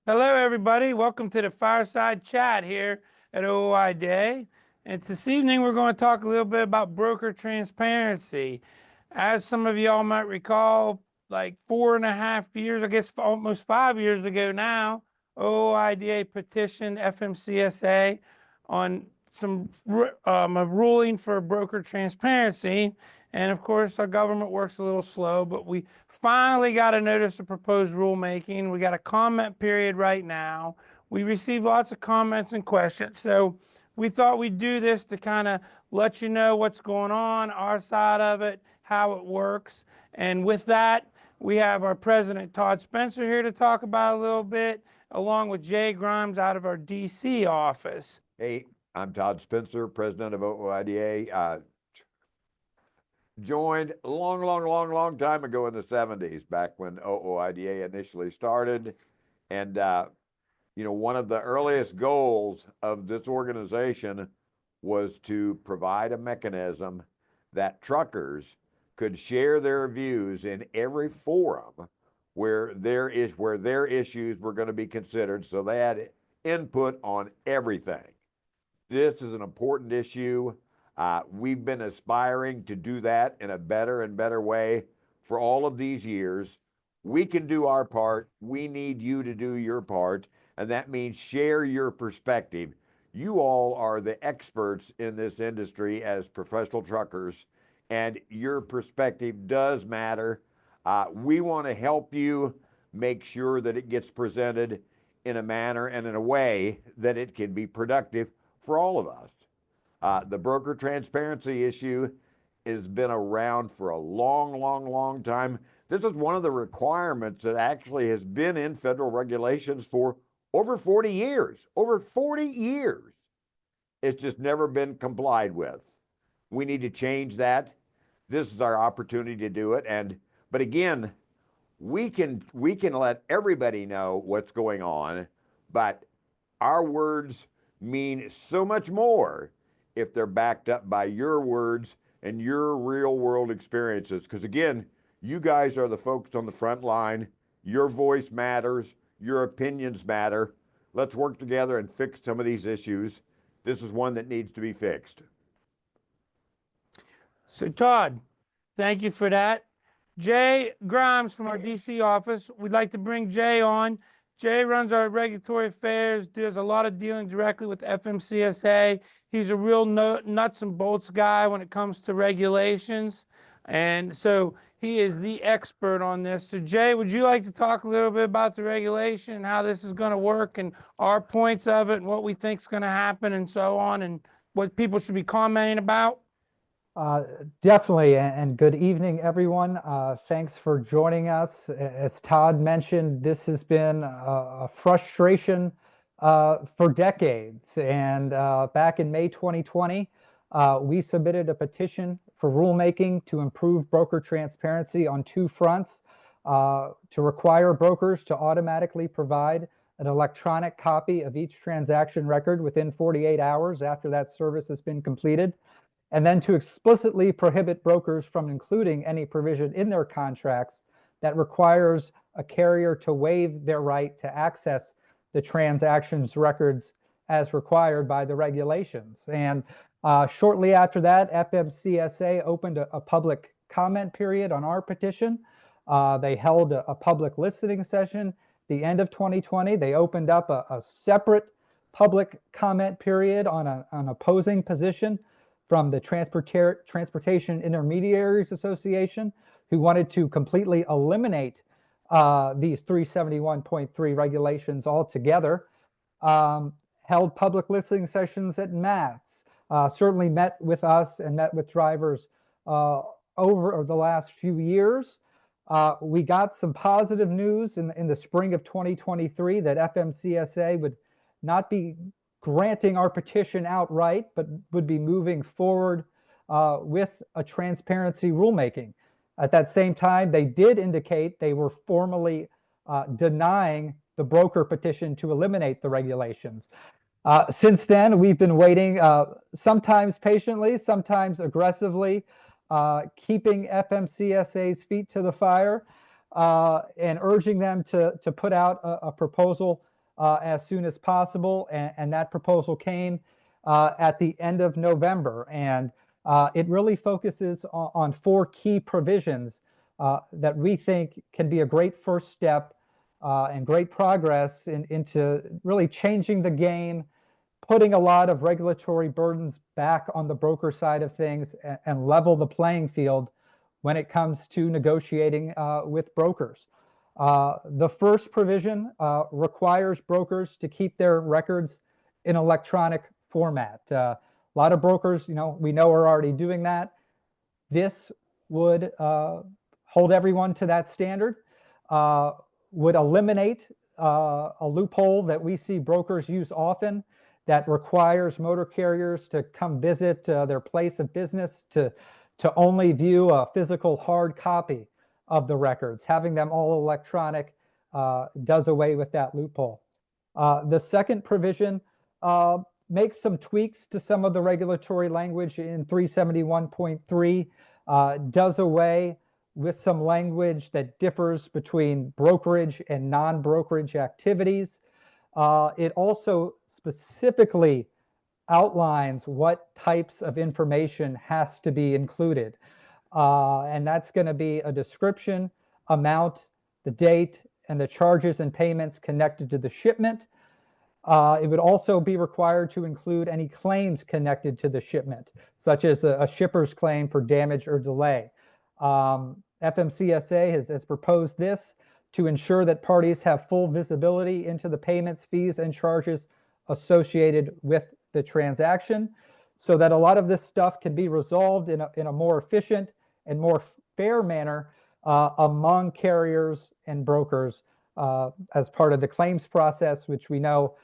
Hello, everybody. Welcome to the Fireside Chat here at OOIDA. And this evening, we're going to talk a little bit about broker transparency. As some of y'all might recall, like 4.5 years, I guess almost 5 years ago now, OOIDA petitioned FMCSA on a ruling for broker transparency. And of course, our government works a little slow, but we finally got a notice of proposed rulemaking. We got a comment period right now. We received lots of comments and questions. So we thought we'd do this to kind of let you know what's going on, our side of it, how it works. And with that, we have our President Todd Spencer here to talk about a little bit, along with Jay Grimes out of our DC office. Hey, I'm Todd Spencer, president of OOIDA. Joined a long time ago in the 70s, back when OOIDA initially started. And, one of the earliest goals of this organization was to provide a mechanism that truckers could share their views in every forum where their issues were going to be considered, so they had input on everything. This is an important issue. We've been aspiring to do that in a better and better way for all of these years. We can do our part. We need you to do your part, and that means share your perspective. You all are the experts in this industry as professional truckers, and your perspective does matter. We want to help you make sure that it gets presented in a manner and in a way that it can be productive for all of us. The broker transparency issue has been around for a long time. This is one of the requirements that actually has been in federal regulations for over 40 years. Over 40 years. It's just never been complied with. We need to change that. This is our opportunity to do it. But again, we can let everybody know what's going on, but our words mean so much more if they're backed up by your words and your real world experiences. Because again, you guys are the folks on the front line. Your voice matters. Your opinions matter. Let's work together and fix some of these issues. This is one that needs to be fixed. So Todd, thank you for that. Jay Grimes from our DC office, we'd like to bring Jay on. Jay runs our regulatory affairs, does a lot of dealing directly with FMCSA. He's a real nuts and bolts guy when it comes to regulations. And so he is the expert on this. So Jay, would you like to talk a little bit about the regulation and how this is going to work and our points of it and what we think is going to happen and so on and what people should be commenting about? Definitely, and good evening, everyone. Thanks for joining us. As Todd mentioned, this has been a frustration for decades. And back in May 2020, we submitted a petition for rulemaking to improve broker transparency on two fronts, to require brokers to automatically provide an electronic copy of each transaction record within 48 hours after that service has been completed, and then to explicitly prohibit brokers from including any provision in their contracts that requires a carrier to waive their right to access the transactions records as required by the regulations. And shortly after that, FMCSA opened a public comment period on our petition. They held a public listening session the end of 2020. They opened up a separate public comment period on an opposing position from the Transportation Intermediaries Association, who wanted to completely eliminate these 371.3 regulations altogether. Held public listening sessions at MATS, certainly met with us and met with drivers over the last few years. We got some positive news in the spring of 2023 that FMCSA would not be granting our petition outright, but would be moving forward with a transparency rulemaking. At that same time, they did indicate they were formally denying the broker petition to eliminate the regulations. Since then, we've been waiting, sometimes patiently, sometimes aggressively, keeping FMCSA's feet to the fire and urging them to put out a proposal as soon as possible, and that proposal came at the end of November. And it really focuses on 4 key provisions that we think can be a great first step and great progress into really changing the game, putting a lot of regulatory burdens back on the broker side of things, and level the playing field when it comes to negotiating with brokers. The first provision requires brokers to keep their records in electronic format. A lot of brokers, we know are already doing that. This would hold everyone to that standard, would eliminate a loophole that we see brokers use often that requires motor carriers to come visit their place of business to only view a physical hard copy of the records. Having them all electronic does away with that loophole. The second provision makes some tweaks to some of the regulatory language in 371.3, does away with some language that differs between brokerage and non-brokerage activities. It also specifically outlines what types of information has to be included. And that's going to be a description, amount, the date, and the charges and payments connected to the shipment. It would also be required to include any claims connected to the shipment, such as a shipper's claim for damage or delay. FMCSA has proposed this to ensure that parties have full visibility into the payments, fees, and charges associated with the transaction, so that a lot of this stuff can be resolved in a more efficient and more fair manner among carriers and brokers as part of the claims process, which we know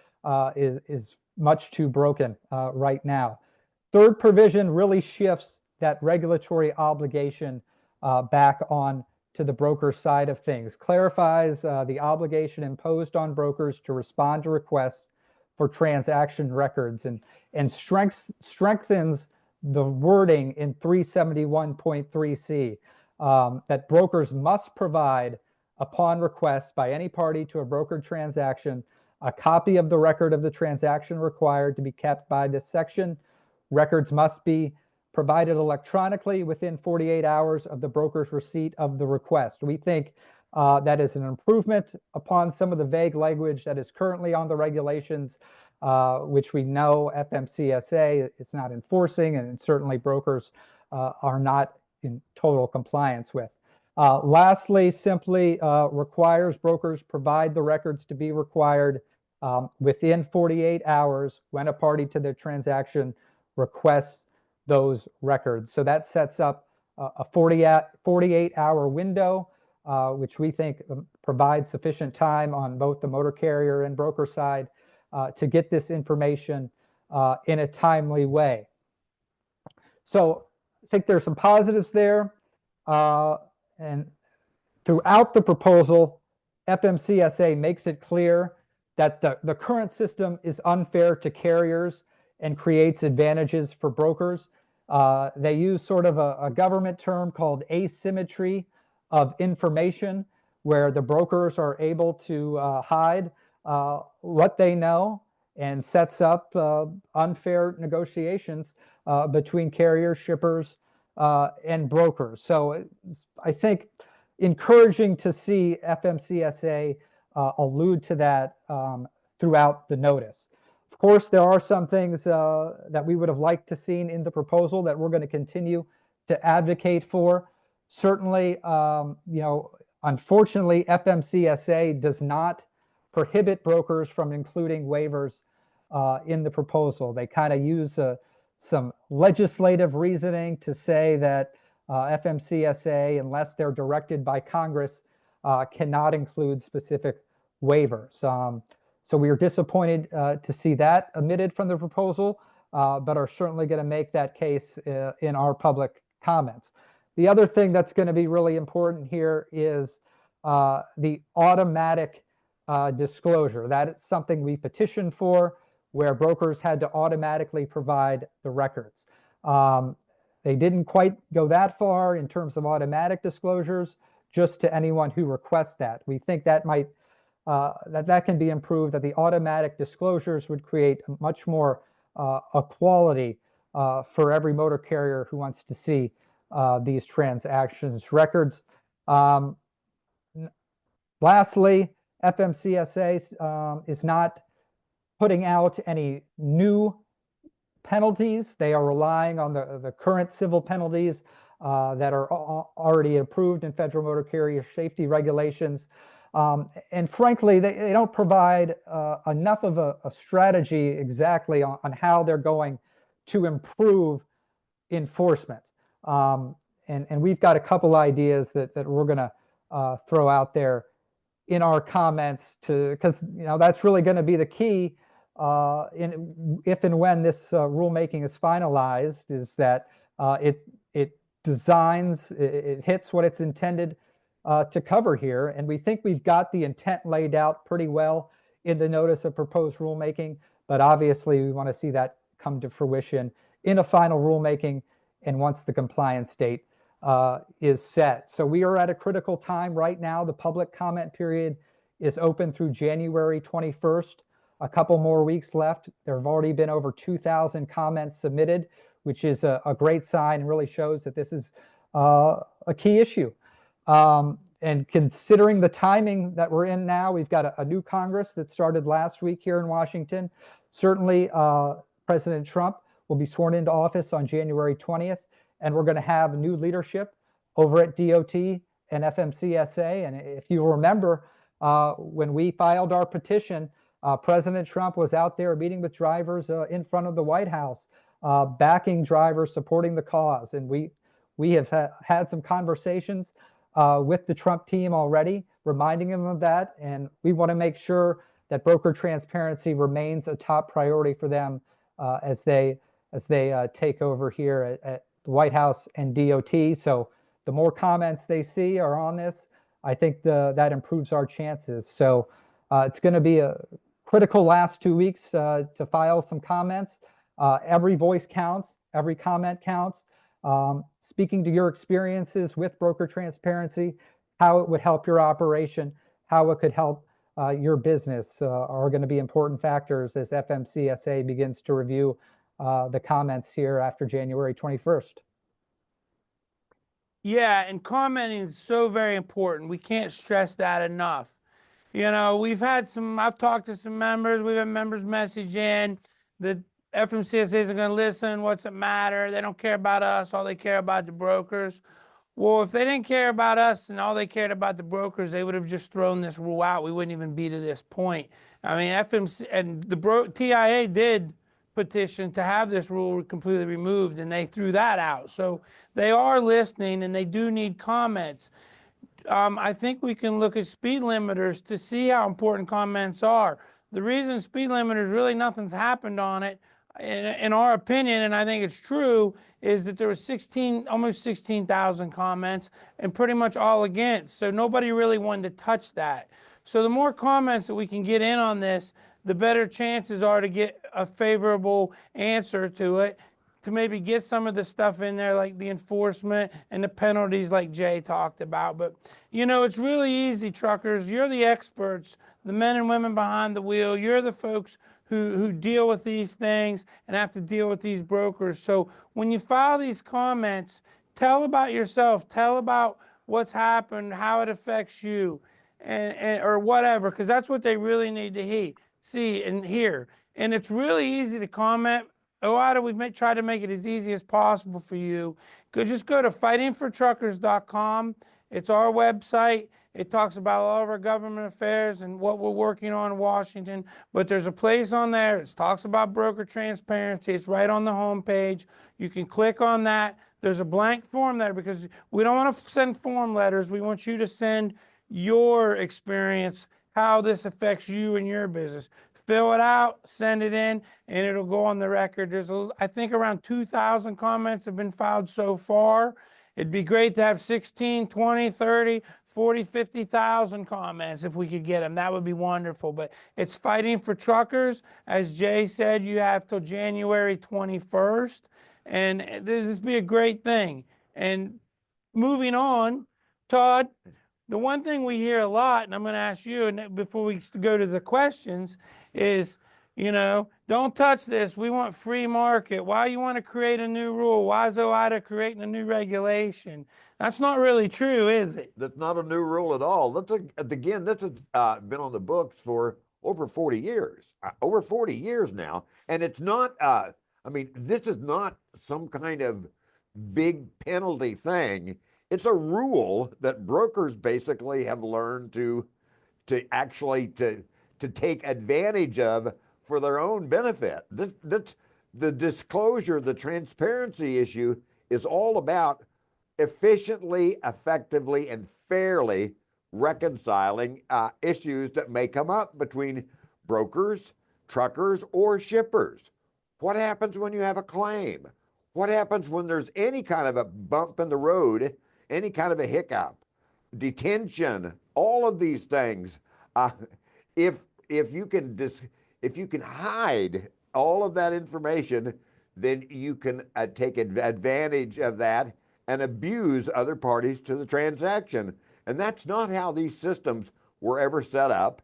is much too broken right now. Third provision really shifts that regulatory obligation back on to the broker side of things, clarifies the obligation imposed on brokers to respond to requests for transaction records, and strengthens the wording in 371.3C that brokers must provide, upon request by any party to a brokered transaction, a copy of the record of the transaction required to be kept by this section. Records must be provided electronically within 48 hours of the broker's receipt of the request. We think that is an improvement upon some of the vague language that is currently on the regulations, which we know FMCSA is not enforcing, and certainly brokers are not in total compliance with. Lastly, simply requires brokers provide the records to be required within 48 hours when a party to the transaction requests those records. So that sets up a 48-hour window, which we think provides sufficient time on both the motor carrier and broker side to get this information in a timely way. So I think there's some positives there. And throughout the proposal, FMCSA makes it clear that the current system is unfair to carriers and creates advantages for brokers. They use sort of a government term called asymmetry of information, where the brokers are able to hide what they know, and sets up unfair negotiations between carriers, shippers, and brokers. So I think encouraging to see FMCSA allude to that throughout the notice. Of course, there are some things that we would have liked to seen in the proposal that we're going to continue to advocate for. Certainly, unfortunately, FMCSA does not prohibit brokers from including waivers in the proposal. They kind of use some legislative reasoning to say that FMCSA, unless they're directed by Congress, cannot include specific waivers. So we are disappointed to see that omitted from the proposal, but are certainly going to make that case in our public comments. The other thing that's going to be really important here is the automatic disclosure. That is something we petitioned for, where brokers had to automatically provide the records. They didn't quite go that far in terms of automatic disclosures, just to anyone who requests that. We think that might that can be improved, that the automatic disclosures would create much more equality for every motor carrier who wants to see these transactions records. Lastly, FMCSA is not putting out any new penalties. They are relying on the current civil penalties that are already approved in federal motor carrier safety regulations. And frankly, they don't provide enough of a strategy exactly on how they're going to improve enforcement. And we've got a couple ideas that we're going to throw out there in our comments, because that's really going to be the key if and when this rulemaking is finalized, is that it designs, it hits what it's intended to cover here. And we think we've got the intent laid out pretty well in the notice of proposed rulemaking, but obviously we want to see that come to fruition in a final rulemaking and once the compliance date is set. So we are at a critical time right now. The public comment period is open through January 21st. A couple more weeks left. There have already been over 2,000 comments submitted, which is a great sign and really shows that this is a key issue. And considering the timing that we're in now, we've got a new Congress that started last week here in Washington. Certainly, President Trump will be sworn into office on January 20th, and we're going to have new leadership over at DOT and FMCSA. And if you remember, when we filed our petition, President Trump was out there meeting with drivers in front of the White House, backing drivers, supporting the cause. And we have had some conversations with the Trump team already, reminding them of that. And we want to make sure that broker transparency remains a top priority for them as they take over here at the White House and DOT. So the more comments they see are on this, I think that improves our chances. So it's going to be a critical last 2 weeks to file some comments. Every voice counts, every comment counts. Speaking to your experiences with broker transparency, how it would help your operation, how it could help your business are going to be important factors as FMCSA begins to review the comments here after January 21st. Yeah, and commenting is so very important. We can't stress that enough. We've had I've talked to some members, we've had members message in that FMCSA isn't going to listen, what's it matter? They don't care about us, all they care about the brokers. Well, if they didn't care about us and all they cared about the brokers, they would have just thrown this rule out. We wouldn't even be to this point. I mean, FMC and the TIA did petition to have this rule completely removed, and they threw that out. So they are listening, and they do need comments. I think we can look at speed limiters to see how important comments are. The reason speed limiters, really nothing's happened on it, in our opinion, and I think it's true, is that there was almost 16,000 comments and pretty much all against. So nobody really wanted to touch that. So the more comments that we can get in on this, the better chances are to get a favorable answer to it, to maybe get some of the stuff in there like the enforcement and the penalties like Jay talked about. But, it's really easy, truckers. You're the experts, the men and women behind the wheel. You're the folks who deal with these things and have to deal with these brokers. So when you file these comments, tell about yourself. Tell about what's happened, how it affects you, or whatever, because that's what they really need to see and hear. And it's really easy to comment. OOIDA, we've tried to make it as easy as possible for you. Just go to fightingfortruckers.com. It's our website. It talks about all of our government affairs and what we're working on in Washington. But there's a place on there that talks about broker transparency. It's right on the homepage. You can click on that. There's a blank form there because we don't want to send form letters. We want you to send your experience, how this affects you and your business. Fill it out, send it in, and it'll go on the record. There's, I think, around 2,000 comments have been filed so far. It'd be great to have 16, 20, 30, 40, 50,000 comments if we could get them. That would be wonderful. But it's Fighting for Truckers. As Jay said, you have till January 21st. And this would be a great thing. And moving on, Todd, the one thing we hear a lot, and I'm going to ask you, and before we go to the questions, is, you know, don't touch this. We want free market. Why you want to create a new rule? Why is OOIDA creating a new regulation? That's not really true, is it? That's not a new rule at all. Again, this has been on the books for over 40 years, over 40 years now. And it's not, I mean, this is not some kind of big penalty thing. It's a rule that brokers basically have learned to actually to take advantage of for their own benefit. The disclosure, the transparency issue is all about efficiently, effectively, and fairly reconciling issues that may come up between brokers, truckers, or shippers. What happens when you have a claim? What happens when there's any kind of a bump in the road, any kind of a hiccup, detention, all of these things? If you can hide all of that information, then you can take advantage of that and abuse other parties to the transaction. And that's not how these systems were ever set up.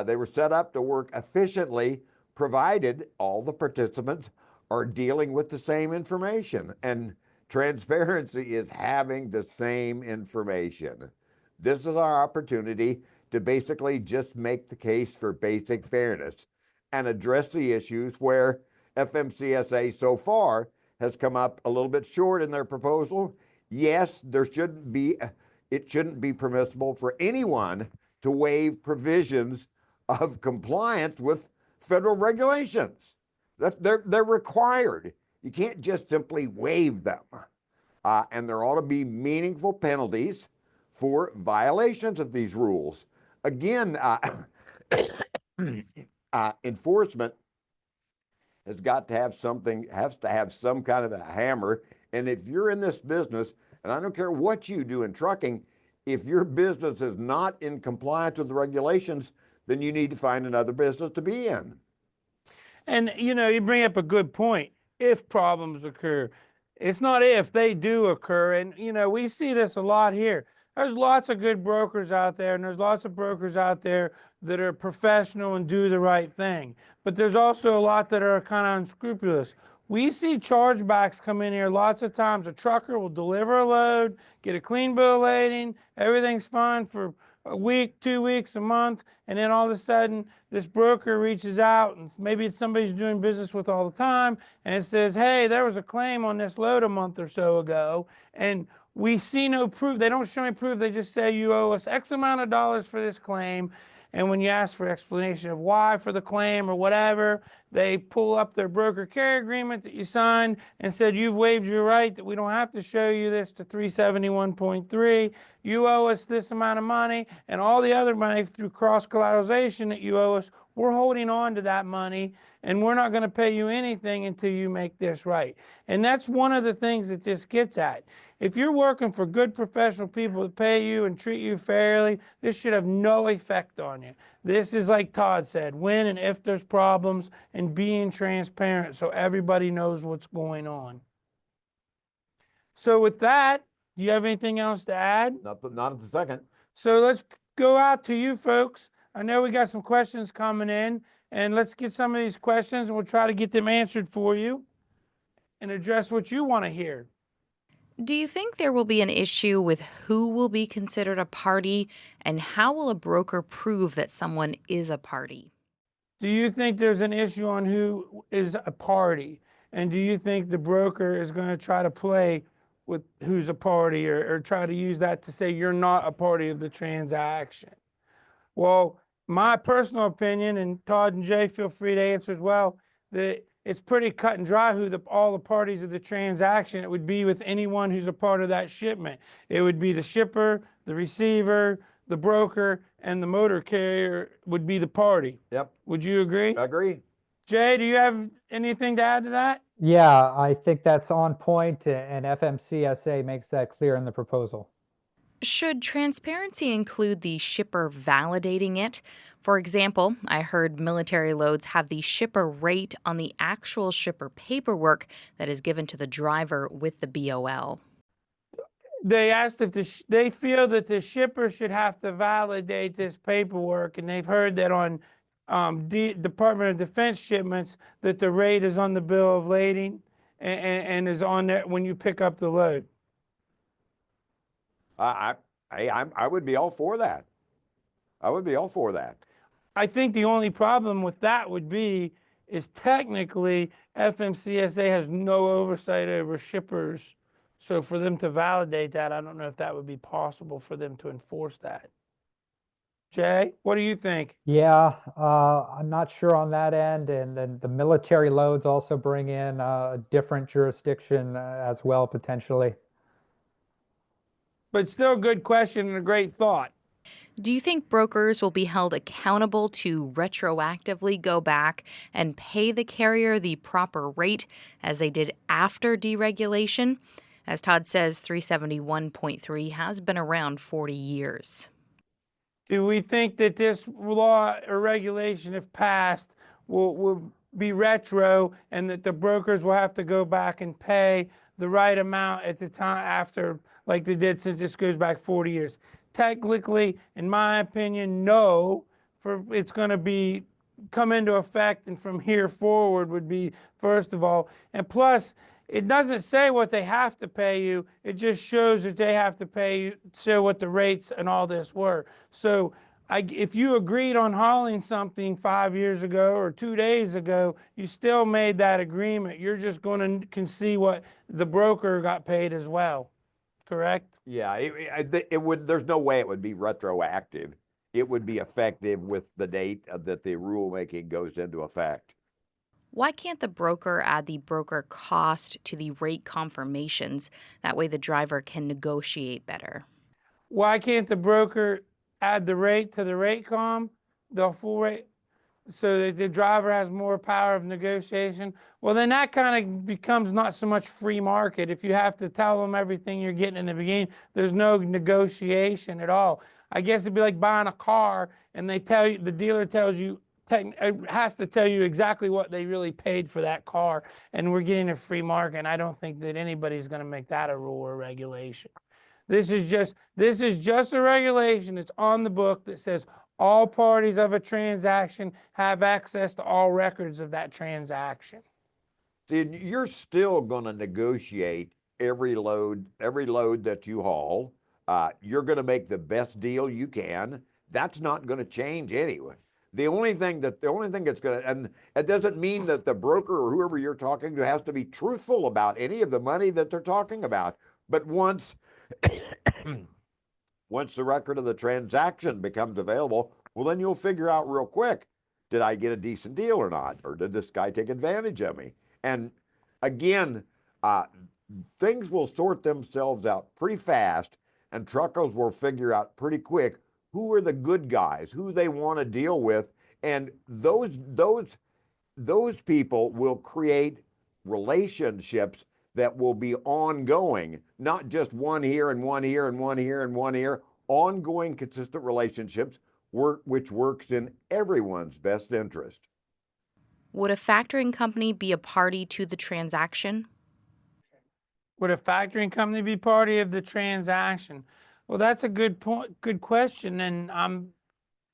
They were set up to work efficiently, provided all the participants are dealing with the same information. And transparency is having the same information. This is our opportunity to basically just make the case for basic fairness and address the issues where FMCSA so far has come up a little bit short in their proposal. Yes, it shouldn't be permissible for anyone to waive provisions of compliance with federal regulations. They're required. You can't just simply waive them. And there ought to be meaningful penalties for violations of these rules. Again, enforcement has to have some kind of a hammer. And if you're in this business, and I don't care what you do in trucking, if your business is not in compliance with the regulations, then you need to find another business to be in. And, you know, you bring up a good point. If problems occur, it's not if, they do occur. And, you know, we see this a lot here. There's lots of good brokers out there, and there's lots of brokers out there that are professional and do the right thing. But there's also a lot that are kind of unscrupulous. We see chargebacks come in here lots of times. A trucker will deliver a load, get a clean bill of lading, everything's fine for a week, 2 weeks, a month, and then all of a sudden this broker reaches out, and maybe it's somebody who's doing business with all the time, and it says, hey, there was a claim on this load a month or so ago, and we see no proof. They don't show any proof. They just say you owe us X amount of dollars for this claim. And when you ask for explanation of why for the claim or whatever, they pull up their broker carrier agreement that you signed and said, you've waived your right, that we don't have to show you this to 371.3. You owe us this amount of money, and all the other money through cross-collateralization that you owe us, we're holding on to that money, and we're not going to pay you anything until you make this right. And that's one of the things that this gets at. If you're working for good professional people that pay you and treat you fairly, this should have no effect on you. This is, like Todd said, when and if there's problems, and being transparent so everybody knows what's going on. So with that, do you have anything else to add? Not at the second. So let's go out to you folks. I know we got some questions coming in, and let's get some of these questions, and we'll try to get them answered for you and address what you want to hear. Do you think there will be an issue with who will be considered a party, and how will a broker prove that someone is a party? Do you think there's an issue on who is a party? And do you think the broker is going to try to play with who's a party, or try to use that to say you're not a party of the transaction? Well, my personal opinion, and Todd and Jay feel free to answer as well, that it's pretty cut and dry who all the parties of the transaction. It would be with anyone who's a part of that shipment. It would be the shipper, the receiver, the broker, and the motor carrier would be the party. Yep. Would you agree? I agree. Jay, do you have anything to add to that? Yeah, I think that's on point, and FMCSA makes that clear in the proposal. Should transparency include the shipper validating it? For example, I heard military loads have the shipper rate on the actual shipper paperwork that is given to the driver with the BOL. They asked if they feel that the shipper should have to validate this paperwork, and they've heard that on Department of Defense shipments that the rate is on the bill of lading and is on there when you pick up the load. I would be all for that. I would be all for that. I think the only problem with that would be is technically FMCSA has no oversight over shippers. So for them to validate that, I don't know if that would be possible for them to enforce that. Jay, what do you think? Yeah, I'm not sure on that end. And then the military loads also bring in a different jurisdiction as well, potentially. But still a good question and a great thought. Do you think brokers will be held accountable to retroactively go back and pay the carrier the proper rate as they did after deregulation? As Todd says, 371.3 has been around 40 years. Do we think that this law or regulation, if passed, will be retro and that the brokers will have to go back and pay the right amount at the time after, like they did since this goes back 40 years? Technically, in my opinion, no. It's going to come into effect, and from here forward would be, first of all, and plus, it doesn't say what they have to pay you. It just shows that they have to pay you, show what the rates and all this were. So if you agreed on hauling something 5 years ago or 2 days ago, you still made that agreement. You're just going to see what the broker got paid as well. Correct? Yeah, it would. There's no way it would be retroactive. It would be effective with the date that the rulemaking goes into effect. Why can't the broker add the broker cost to the rate confirmations? That way the driver can negotiate better. Why can't the broker add the rate to the rate the full rate, so that the driver has more power of negotiation? Well, then that kind of becomes not so much free market. If you have to tell them everything you're getting in the beginning, there's no negotiation at all. I guess it'd be like buying a car and they tell you, the dealer tells you, it has to tell you exactly what they really paid for that car, and we're getting a free market. And I don't think that anybody's going to make that a rule or regulation. This is just a regulation. It's on the book that says all parties of a transaction have access to all records of that transaction. See, you're still going to negotiate every load that you haul. You're going to make the best deal you can. That's not going to change anyway. The only thing that's going to, and it doesn't mean that the broker or whoever you're talking to has to be truthful about any of the money that they're talking about. But once the record of the transaction becomes available, well, then you'll figure out real quick, did I get a decent deal or not? Or did this guy take advantage of me? And again, things will sort themselves out pretty fast, and truckers will figure out pretty quick who are the good guys, who they want to deal with, and those people will create relationships that will be ongoing, not just one here and one here and one here and one here, ongoing consistent relationships which works in everyone's best interest. Would a factoring company be a party to the transaction? Would a factoring company be party of the transaction? Well, that's a good point, good question, and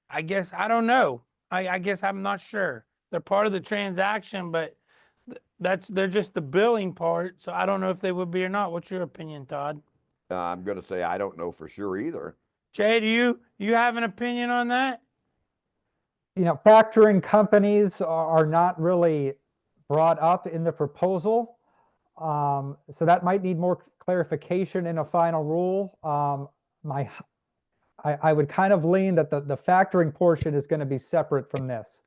I guess I don't know. I guess I'm not sure. They're part of the transaction, but they're just the billing part, so I don't know if they would be or not. What's your opinion, Todd? I'm going to say I don't know for sure either. Jay, do you have an opinion on that? You know, factoring companies are not really brought up in the proposal. So that might need more clarification in a final rule. I would kind of lean that the factoring portion is going to be separate from this.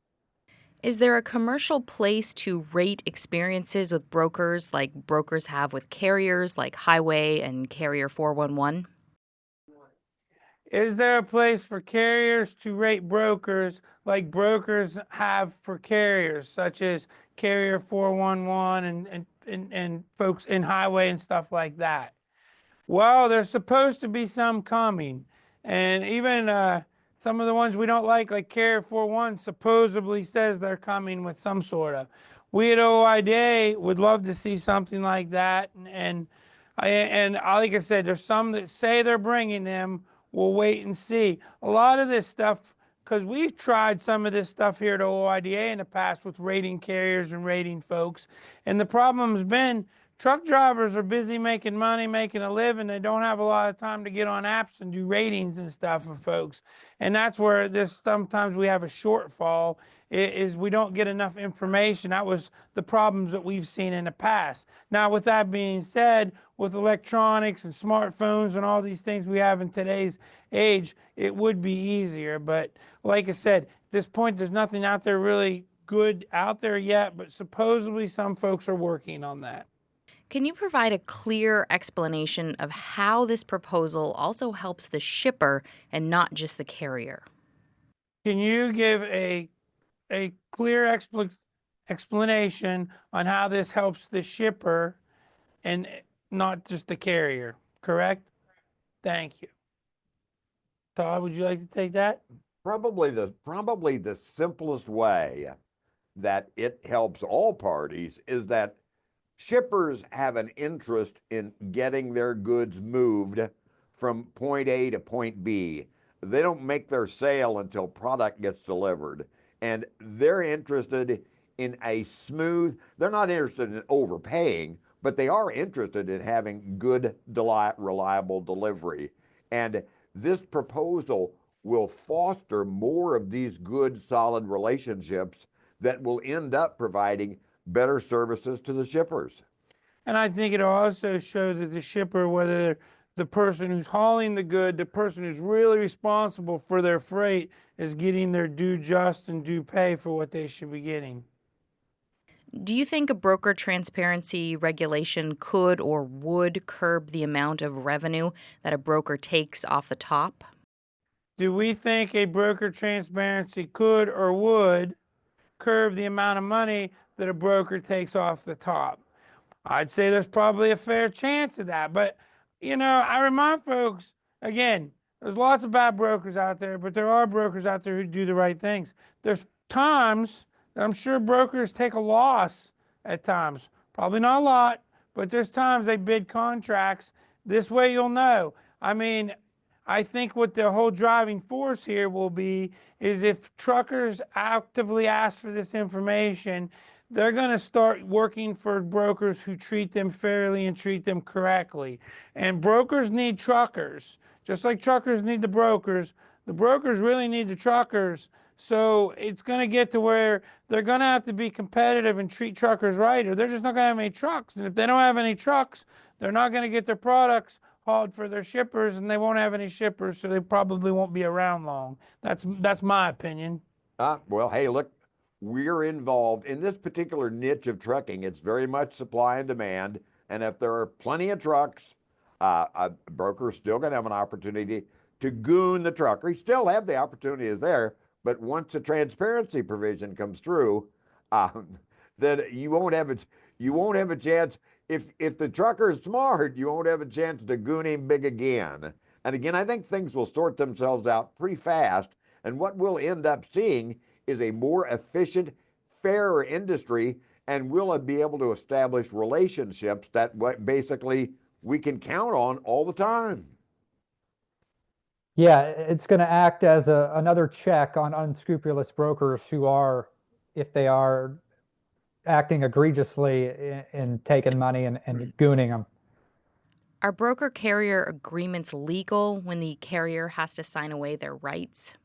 Is there a commercial place to rate experiences with brokers like brokers have with carriers like Highway and Carrier 411? Is there a place for carriers to rate brokers like brokers have for carriers, such as Carrier 411 and folks in Highway and stuff like that? Well, there's supposed to be some coming. And even some of the ones we don't like Carrier 411, supposedly says they're coming with some sort of. We at OOIDA would love to see something like that. And And like I said, there's some that say they're bringing them. We'll wait and see. A lot of this stuff, because we've tried some of this stuff here at OOIDA in the past with rating carriers and rating folks, and the problem's been truck drivers are busy making money, making a living. They don't have a lot of time to get on apps and do ratings and stuff for folks. And that's where this sometimes we have a shortfall, is we don't get enough information. That was the problems that we've seen in the past. Now, with that being said, with electronics and smartphones and all these things we have in today's age, it would be easier. But like I said, at this point, there's nothing out there really good out there yet, but supposedly some folks are working on that. Can you provide a clear explanation of how this proposal also helps the shipper and not just the carrier? Can you give a clear explanation on how this helps the shipper and not just the carrier, correct? Thank you. Todd, would you like to take that? Probably the simplest way that it helps all parties is that shippers have an interest in getting their goods moved from point A to point B. They don't make their sale until product gets delivered. And they're interested in a smooth, they're not interested in overpaying, but they are interested in having good, reliable delivery. And this proposal will foster more of these good, solid relationships that will end up providing better services to the shippers. And I think it'll also show that the shipper, whether the person who's hauling the good, the person who's really responsible for their freight, is getting their due just and due pay for what they should be getting. Do you think a broker transparency regulation could or would curb the amount of revenue that a broker takes off the top? Do we think a broker transparency could or would curb the amount of money that a broker takes off the top? I'd say there's probably a fair chance of that. But, you know, I remind folks, again, there's lots of bad brokers out there, but there are brokers out there who do the right things. There's times that I'm sure brokers take a loss at times. Probably not a lot, but there's times they bid contracts. This way you'll know. I mean, I think what the whole driving force here will be is if truckers actively ask for this information, they're going to start working for brokers who treat them fairly and treat them correctly. And brokers need truckers. Just like truckers need the brokers really need the truckers. So it's going to get to where they're going to have to be competitive and treat truckers right, or they're just not going to have any trucks. And if they don't have any trucks, they're not going to get their products hauled for their shippers, and they won't have any shippers, so they probably won't be around long. That's my opinion. Well, hey, look, we're involved in this particular niche of trucking. It's very much supply and demand. And if there are plenty of trucks, a broker's still going to have an opportunity to goon the trucker. He still have the opportunity is there, but once the transparency provision comes through, then you won't have a chance. If the trucker is smart, you won't have a chance to goon him big again. And again, I think things will sort themselves out pretty fast. And what we'll end up seeing is a more efficient, fairer industry, and we'll be able to establish relationships that basically we can count on all the time. Yeah, it's going to act as another check on unscrupulous brokers who are, if they are acting egregiously in taking money and gooning them. Are broker carrier agreements legal when the carrier has to sign away their rights?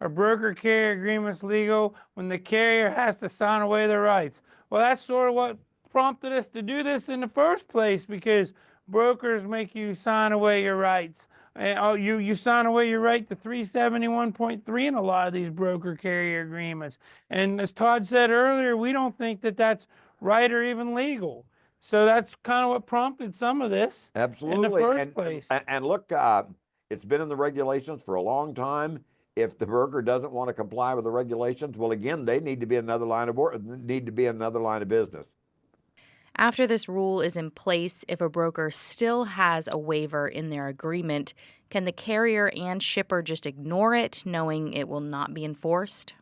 Are broker carrier agreements legal when the carrier has to sign away their rights? Well, that's sort of what prompted us to do this in the first place, because brokers make you sign away your rights. And you sign away your right to 371.3 in a lot of these broker carrier agreements. And as Todd said earlier, we don't think that that's right or even legal. So that's kind of what prompted some of this. Absolutely. In the first place. And look, it's been in the regulations for a long time. If the broker doesn't want to comply with the regulations, well, again, they need to be another line of work, need to be another line of business. After this rule is in place, if a broker still has a waiver in their agreement, can the carrier and shipper just ignore it, knowing it will not be enforced?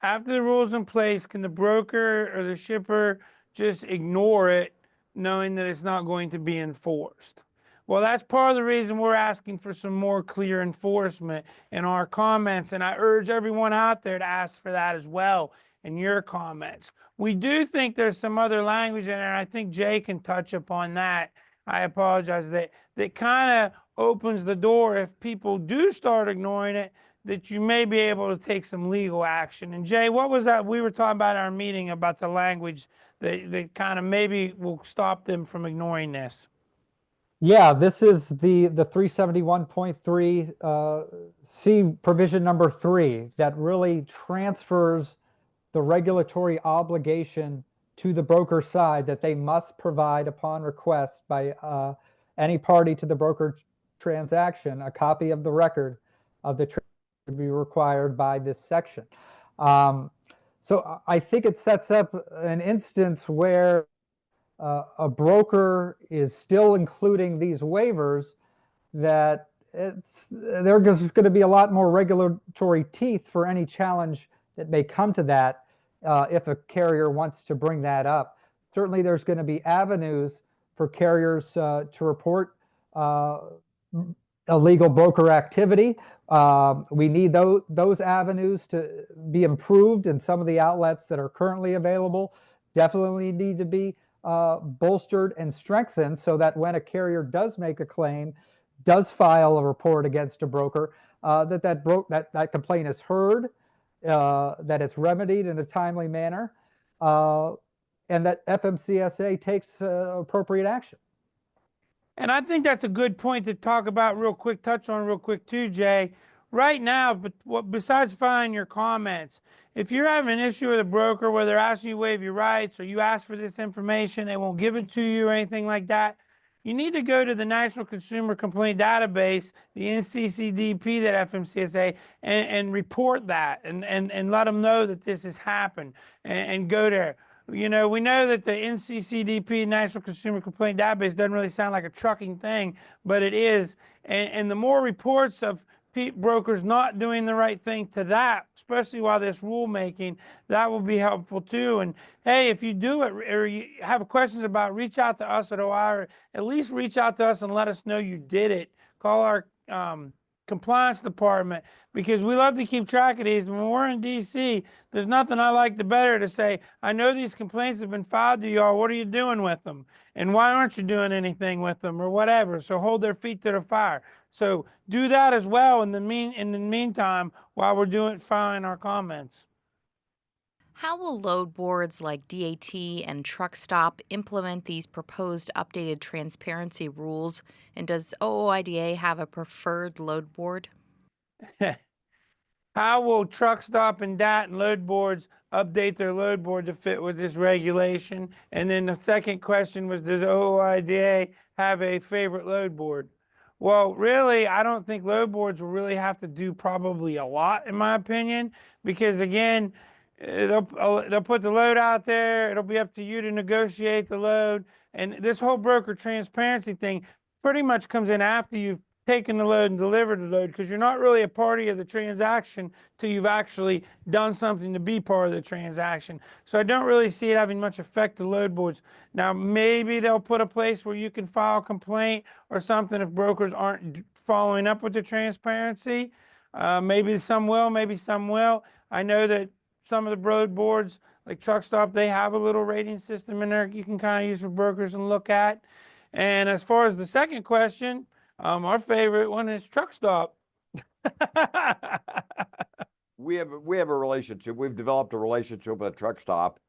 After the rule's in place, can the broker or the shipper just ignore it, knowing that it's not going to be enforced. Well, that's part of the reason we're asking for some more clear enforcement in our comments, and I urge everyone out there to ask for that as well in your comments. We do think there's some other language in there, and I think Jay can touch upon that. I apologize, that kind of opens the door, if people do start ignoring it, that you may be able to take some legal action. And Jay, what was that we were talking about in our meeting about the language that kind of maybe will stop them from ignoring this? Yeah, this is the 371.3 C provision number 3 that really transfers the regulatory obligation to the broker side that they must provide upon request by any party to the broker transaction a copy of the record of the to be required by this section. So I think it sets up an instance where a broker is still including these waivers, that there's going to be a lot more regulatory teeth for any challenge that may come to that if a carrier wants to bring that up. Certainly there's going to be avenues for carriers to report illegal broker activity. We need those avenues to be improved, and some of the outlets that are currently available definitely need to be bolstered and strengthened, so that when a carrier does make a claim, does file a report against a broker, that complaint is heard, that it's remedied in a timely manner, and that FMCSA takes appropriate action. And I think that's a good point to talk about real quick, touch on real quick too, Jay. Right now, but besides filing your comments, if you're having an issue with a broker where they're asking you to waive your rights, or you ask for this information, they won't give it to you or anything like that, you need to go to the National Consumer Complaint Database, the NCCDP, that FMCSA, and report that, and let them know that this has happened, and go there. You know, we know that the NCCDP, National Consumer Complaint Database, doesn't really sound like a trucking thing, but it is. And the more reports of brokers not doing the right thing to that, especially while this rulemaking, that will be helpful too. And hey, if you do it or you have questions about, reach out to us at OOIDA, or at least reach out to us and let us know you did it. Call our compliance department, because we love to keep track of these. When we're in DC, there's nothing I like the better to say, I know these complaints have been filed to y'all, what are you doing with them? And why aren't you doing anything with them, or whatever? So hold their feet to the fire. So do that as well in the meantime, while we're filing our comments. How will load boards like DAT and Truck Stop implement these proposed updated transparency rules? And does OOIDA have a preferred load board? How will Truck Stop and DAT and load boards update their load board to fit with this regulation? And then the second question was, does OOIDA have a favorite load board? Well, really, I don't think load boards will really have to do probably a lot, in my opinion, because again, they'll put the load out there. It'll be up to you to negotiate the load. And this whole broker transparency thing pretty much comes in after you've taken the load and delivered the load, because you're not really a party of the transaction till you've actually done something to be part of the transaction. So I don't really see it having much effect to load boards. Now, maybe they'll put a place where you can file a complaint or something if brokers aren't following up with the transparency. Maybe some will, maybe some will. I know that some of the load boards, like Truck Stop, they have a little rating system in there you can kind of use for brokers and look at. And as far as the second question, our favorite one is Truck Stop. We have a relationship. We've developed a relationship with Truck Stop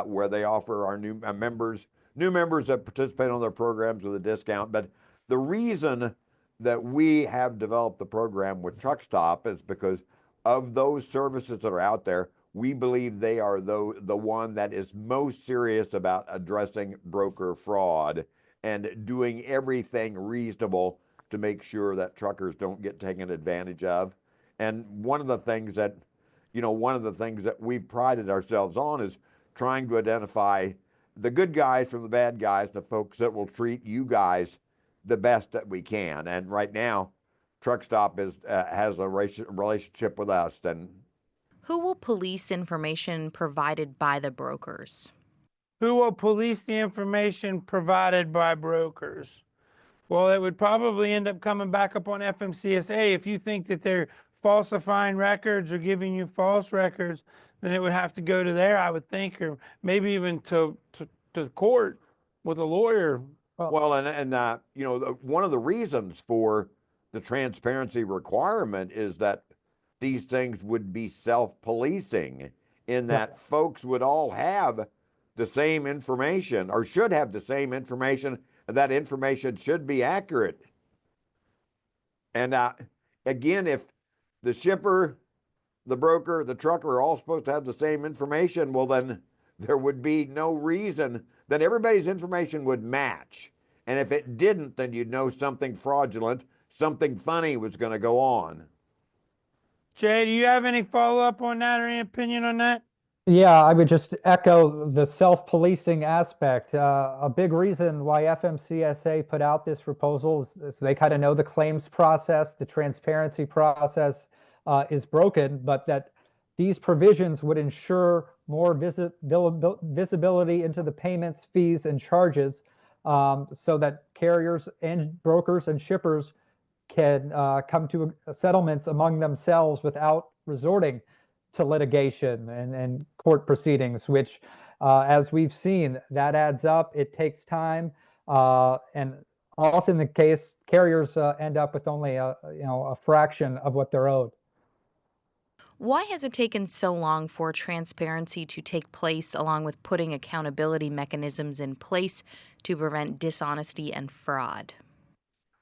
where they offer our new members that participate on their programs with a discount. But the reason that we have developed the program with Truck Stop is because of those services that are out there. We believe they are the one that is most serious about addressing broker fraud and doing everything reasonable to make sure that truckers don't get taken advantage of. And one of the things that we've prided ourselves on is trying to identify the good guys from the bad guys, the folks that will treat you guys the best that we can. And right now, Truck Stop has a relationship with us. And who will police information provided by the brokers? Who will police the information provided by brokers? Well, it would probably end up coming back up on FMCSA. If you think that they're falsifying records or giving you false records, then it would have to go to there, I would think, or maybe even to court with a lawyer. Well, you know, one of the reasons for the transparency requirement is that these things would be self-policing, in that folks would all have the same information, or should have the same information, and that information should be accurate. And again, if the shipper, the broker, the trucker are all supposed to have the same information, well, then there would be no reason, then everybody's information would match. And if it didn't, then you'd know something fraudulent, something funny was going to go on. Jay, do you have any follow-up on that or any opinion on that? Yeah, I would just echo the self-policing aspect. A big reason why FMCSA put out this proposal is they kind of know the claims process, the transparency process is broken, but that these provisions would ensure more visibility into the payments, fees, and charges, so that carriers and brokers and shippers can come to settlements among themselves without resorting to litigation and court proceedings, which, as we've seen, that adds up. It takes time, and often the case, carriers end up with only a fraction of what they're owed. Why has it taken so long for transparency to take place, along with putting accountability mechanisms in place to prevent dishonesty and fraud?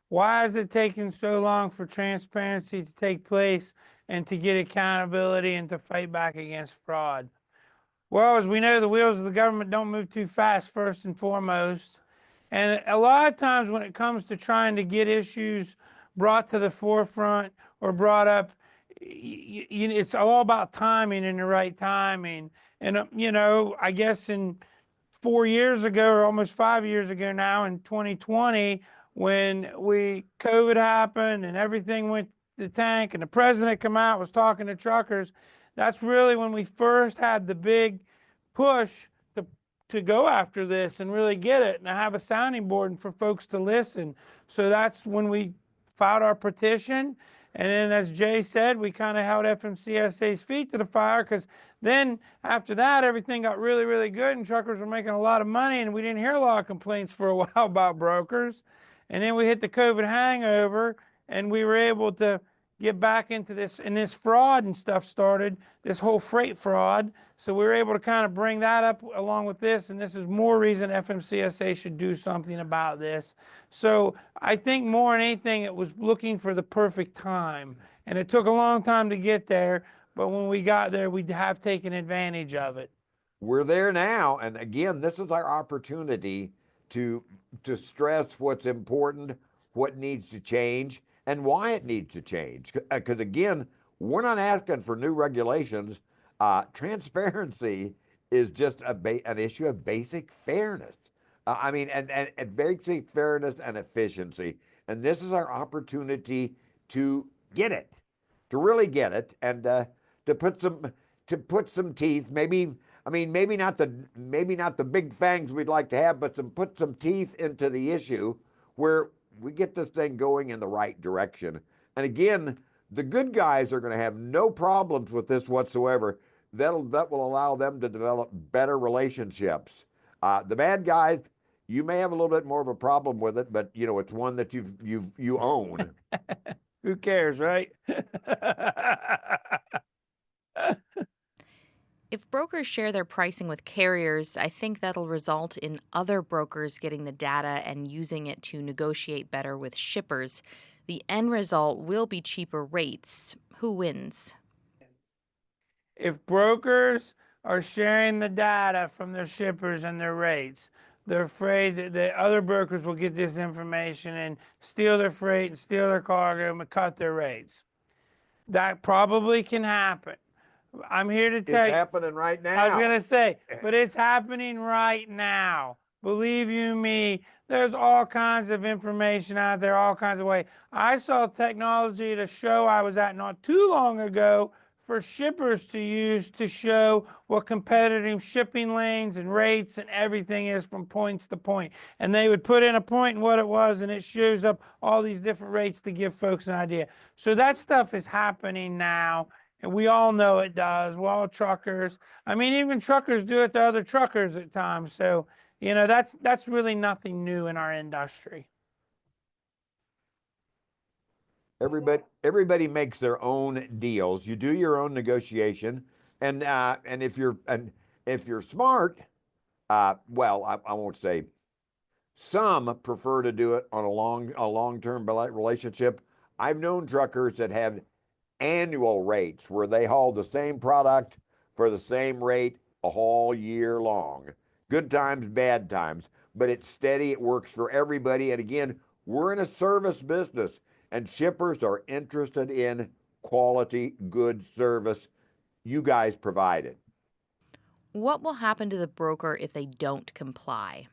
Why has it taken so long for transparency to take place and to get accountability and to fight back against fraud? Well, as we know, the wheels of the government don't move too fast, first and foremost. And a lot of times when it comes to trying to get issues brought to the forefront or brought up, it's all about timing and the right timing. And, you know, I guess in 4 years ago, or almost 5 years ago now, in 2020, when COVID happened and everything went to the tank and the president come out, was talking to truckers, that's really when we first had the big push to go after this and really get it and have a sounding board and for folks to listen. So that's when we filed our petition. And then, as Jay said, we kind of held FMCSA's feet to the fire, because then after that, everything got really, really good and truckers were making a lot of money, and we didn't hear a lot of complaints for a while about brokers. And then we hit the COVID hangover, and we were able to get back into this, and this fraud and stuff started, this whole freight fraud. So we were able to kind of bring that up along with this, and this is more reason FMCSA should do something about this. So I think more than anything, it was looking for the perfect time. And it took a long time to get there, but when we got there, we have taken advantage of it. We're there now, and again, this is our opportunity to stress what's important, what needs to change, and why it needs to change. Because again, we're not asking for new regulations. Transparency is just an issue of basic fairness. I mean, and basic fairness and efficiency. And this is our opportunity to get it, to really get it, and to put some teeth. Maybe, I mean, maybe not the big fangs we'd like to have, but put some teeth into the issue where we get this thing going in the right direction. And again, the good guys are going to have no problems with this whatsoever. That will allow them to develop better relationships. The bad guys, you may have a little bit more of a problem with it, but you know, it's one that you own. Who cares, right? If brokers share their pricing with carriers, I think that'll result in other brokers getting the data and using it to negotiate better with shippers. The end result will be cheaper rates. Who wins? If brokers are sharing the data from their shippers and their rates, they're afraid that the other brokers will get this information and steal their freight and steal their cargo and cut their rates. That probably can happen. I'm here to tell you. It's happening right now. I was going to say, but it's happening right now. Believe you me, there's all kinds of information out there, all kinds of ways. I saw technology at a show I was at not too long ago for shippers to use to show what competitive shipping lanes and rates and everything is from points to point. And they would put in a point and what it was, and it shows up all these different rates to give folks an idea. So that stuff is happening now, and we all know it does. We're all truckers. I mean, even truckers do it to other truckers at times. So, you know, that's really nothing new in our industry. Everybody makes their own deals. You do your own negotiation, and if you're smart, well, I won't say. Some prefer to do it on a long-term relationship. I've known truckers that have annual rates where they haul the same product for the same rate all year long. Good times, bad times, but it's steady. It works for everybody. And again, we're in a service business, and shippers are interested in quality, good service. You guys provide it. What will happen to the broker if they don't comply?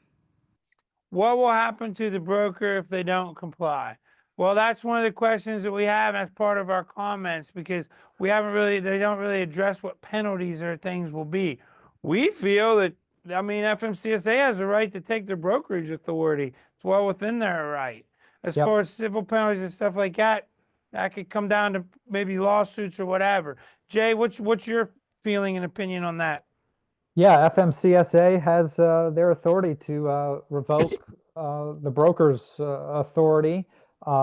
What will happen to the broker if they don't comply? Well, that's one of the questions that we have as part of our comments, because they don't really address what penalties or things will be. We feel that, I mean, FMCSA has a right to take their brokerage authority. It's well within their right. As far as civil penalties and stuff like that, that could come down to maybe lawsuits or whatever. Jay, what's your feeling and opinion on that? Yeah, FMCSA has their authority to revoke the broker's authority.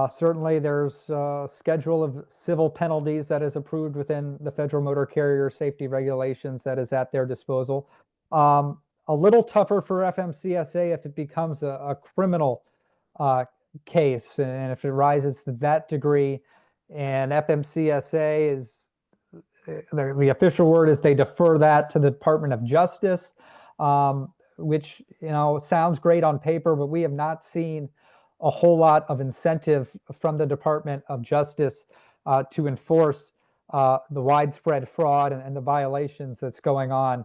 Certainly, there's a schedule of civil penalties that is approved within the Federal Motor Carrier Safety Regulations that is at their disposal. A little tougher for FMCSA if it becomes a criminal case, and if it rises to that degree, and FMCSA is, the official word is they defer that to the Department of Justice, which, you know, sounds great on paper, but we have not seen a whole lot of incentive from the Department of Justice to enforce the widespread fraud and the violations that's going on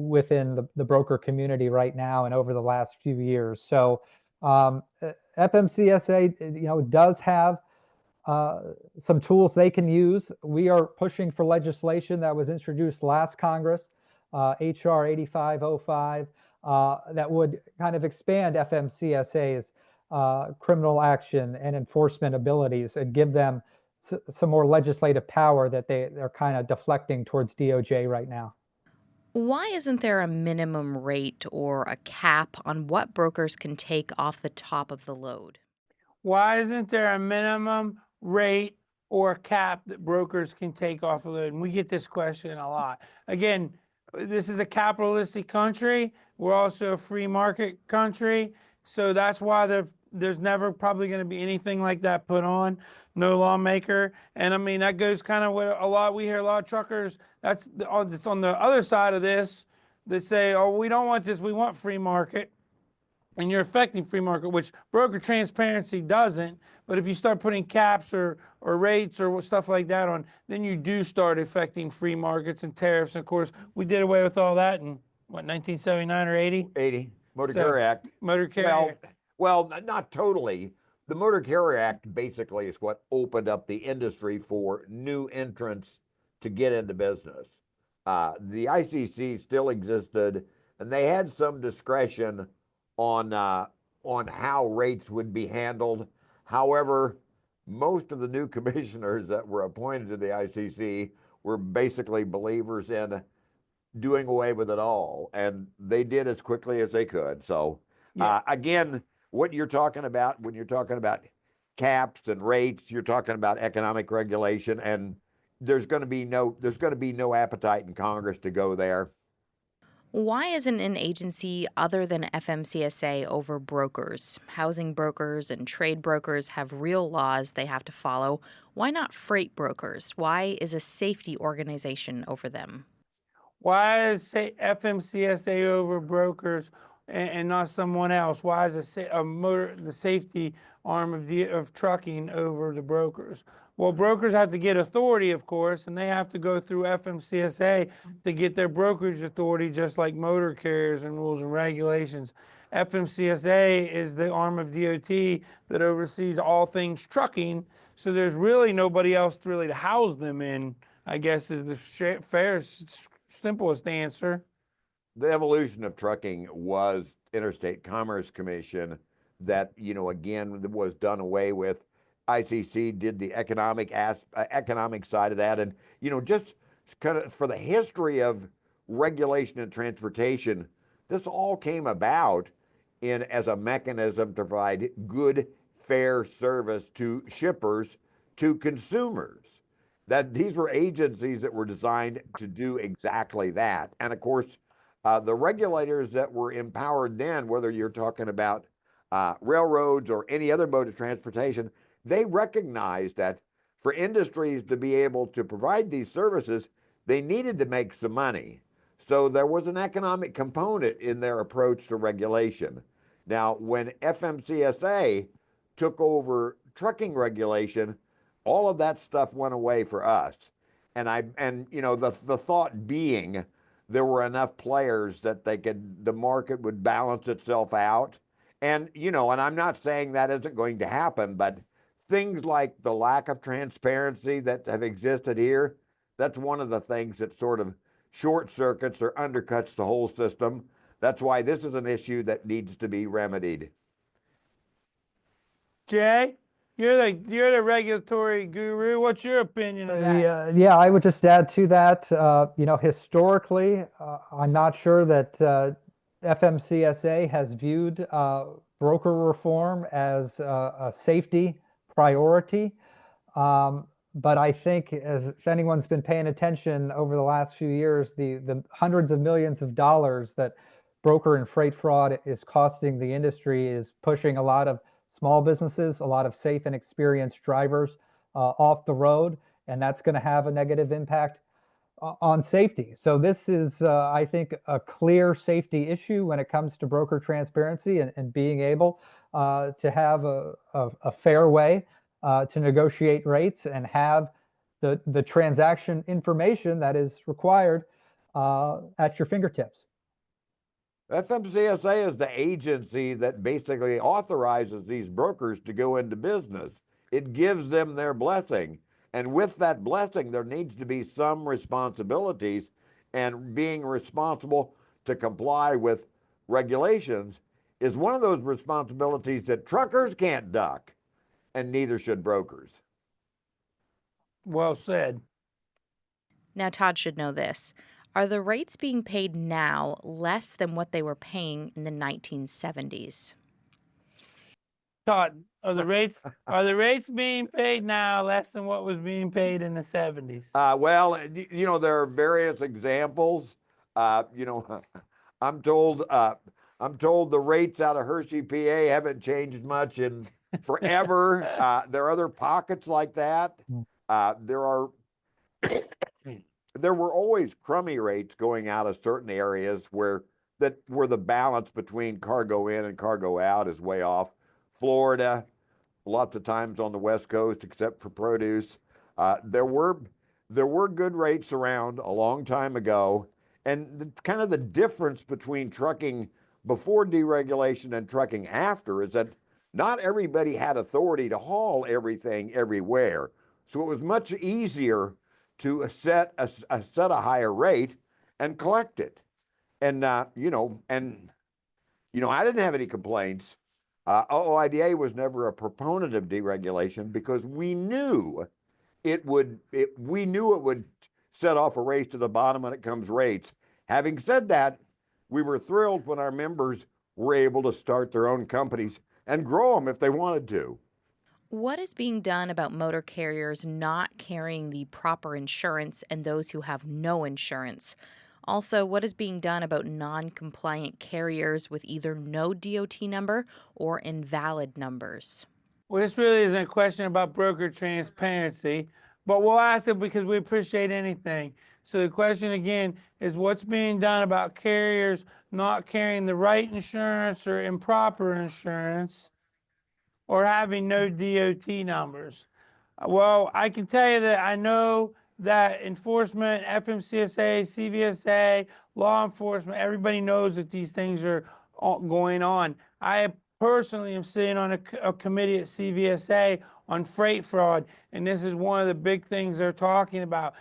within the broker community right now and over the last few years. So FMCSA, you know, does have some tools they can use. We are pushing for legislation that was introduced last Congress, HR 8505, that would kind of expand FMCSA's criminal action and enforcement abilities and give them some more legislative power that they're kind of deflecting towards DOJ right now. Why isn't there a minimum rate or a cap on what brokers can take off the top of the load? Why isn't there a minimum rate or cap that brokers can take off the load? And we get this question a lot. Again, this is a capitalistic country. We're also a free market country. So that's why there's never probably going to be anything like that put on. No lawmaker. And I mean, that goes kind of what we hear a lot of truckers, it's on the other side of this, that say, oh, we don't want this, we want free market. And you're affecting free market, which broker transparency doesn't. But if you start putting caps or rates or stuff like that on, then you do start affecting free markets and tariffs. And of course, we did away with all that in, what, 1979 or 80? 80, Motor Carrier Act. Motor Carrier. Well, not totally. The Motor Carrier Act basically is what opened up the industry for new entrants to get into business. The ICC still existed, and they had some discretion on how rates would be handled. However, most of the new commissioners that were appointed to the ICC were basically believers in doing away with it all, and they did as quickly as they could. So again, what you're talking about when you're talking about caps and rates, you're talking about economic regulation, and there's going to be no appetite in Congress to go there. Why isn't an agency other than FMCSA over brokers? Housing brokers and trade brokers have real laws they have to follow. Why not freight brokers? Why is a safety organization over them? Why is FMCSA over brokers and not someone else? Why is the safety arm of trucking over the brokers? Well, brokers have to get authority, of course, and they have to go through FMCSA to get their brokerage authority, just like motor carriers and rules and regulations. FMCSA is the arm of DOT that oversees all things trucking, so there's really nobody else really to house them in. I guess is the simplest answer. The evolution of trucking was Interstate Commerce Commission that, again, was done away with. ICC did the economic side of that. And, just kind of for the history of regulation and transportation, this all came about as a mechanism to provide good, fair service to shippers, to consumers. That these were agencies that were designed to do exactly that. And of course, the regulators that were empowered then, whether you're talking about railroads or any other mode of transportation, they recognized that for industries to be able to provide these services, they needed to make some money. So there was an economic component in their approach to regulation. Now, when FMCSA took over trucking regulation, all of that stuff went away for us. And the thought being there were enough players that the market would balance itself out. And, and I'm not saying that isn't going to happen, but things like the lack of transparency that have existed here, that's one of the things that sort of short circuits or undercuts the whole system. That's why this is an issue that needs to be remedied. Jay, you're the regulatory guru. What's your opinion of that? Yeah, I would just add to that, historically, I'm not sure that FMCSA has viewed broker reform as a safety priority. But I think if anyone's been paying attention over the last few years, the hundreds of millions of dollars that broker and freight fraud is costing the industry is pushing a lot of small businesses, a lot of safe and experienced drivers off the road, and that's going to have a negative impact on safety. So this is, I think, a clear safety issue when it comes to broker transparency and being able to have a fair way to negotiate rates and have the transaction information that is required at your fingertips. FMCSA is the agency that basically authorizes these brokers to go into business. It gives them their blessing. And with that blessing, there needs to be some responsibilities, and being responsible to comply with regulations is one of those responsibilities that truckers can't duck, and neither should brokers. Well said. Now, Todd should know this. Are the rates being paid now less than what they were paying in the 1970s? Todd, are the rates being paid now less than what was being paid in the 70s? Well, there are various examples. I'm told the rates out of Hershey, PA haven't changed much in forever. There are other pockets like that. There were always crummy rates going out of certain areas where the balance between cargo in and cargo out is way off. Florida, lots of times on the West Coast, except for produce. There were good rates around a long time ago, and kind of the difference between trucking before deregulation and trucking after is that not everybody had authority to haul everything everywhere. So it was much easier to set a higher rate and collect it. And I didn't have any complaints. OOIDA was never a proponent of deregulation because we knew it would set off a race to the bottom when it comes rates. Having said that, we were thrilled when our members were able to start their own companies and grow them if they wanted to. What is being done about motor carriers not carrying the proper insurance and those who have no insurance? Also, what is being done about non-compliant carriers with either no DOT number or invalid numbers? Well, this really isn't a question about broker transparency, but we'll ask it because we appreciate anything. So the question again is, what's being done about carriers not carrying the right insurance or improper insurance, or having no DOT numbers? Well, I can tell you that I know that enforcement, FMCSA, CVSA, law enforcement, everybody knows that these things are going on. I personally am sitting on a committee at CVSA on freight fraud, and this is one of the big things they're talking about.